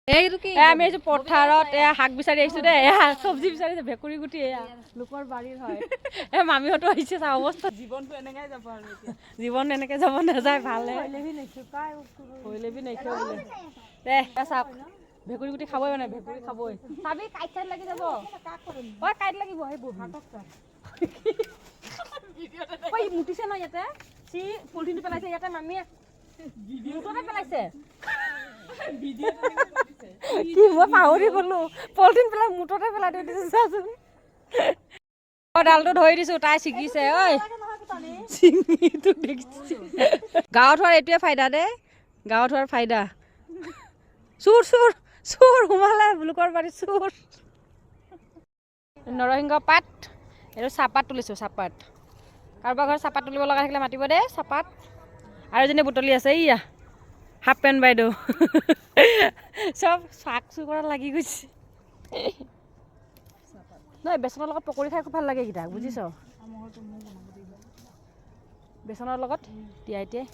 আমি আহিছোঁ পথাৰত শাক বিচাৰি আহিছোঁ দেই চব্জি বিচাৰিছে ভেকুৰী গুটি লোকৰ বাৰীৰ হয় মামীহঁতো আহিছে চা অৱস্থা জীৱনটো এনেকৈ যাব আৰু জীৱন এনেকৈ যাব নাযায় ভালে দে চাওক ভেকুৰী গুটি খাবই মানে ভেকুৰী খাবই চাবি কাইট চাইট লাগি যাব ঐ কাইট লাগিব সেইবোৰ ঐ মুতিছে ন ইয়াতে চি পলিথিনটো পেলাইছে ইয়াতে মামীয়ে মুঠতে পেলাইছে কি মই পাহৰি গলো পলিথিন পেলাই মুঠতে পেলাই দিছে চাচোন ডালটো ধৰি দিছো তাই ছিগিছে ঐ চিঙিটো দেখিছে গাঁৱত হোৱাৰ এইটোৱে ফাইদা দেই গাঁৱত হোৱাৰ ফাইদা চুৰ চুৰ চুৰ সোমালে লোকৰ বাৰী চুৰ নৰসিংহ পাত এইটো চাহপাত তুলিছোঁ চাহপাত কাৰোবাৰ ঘৰত চাহপাত তুলিব লগা থাকিলে মাতিব দেই চাহপাত আৰু এজনী বুটলি আছে ইয়া হাফ পেণ্ট বাইদেউ চব শাক চুৰ কৰা লাগি গৈছে নহয় বেচনৰ লগত পকৰি খাই খুব ভাল লাগে এইকেইটা বুজিছ বেচনৰ লগত তিয়াই তিয়াই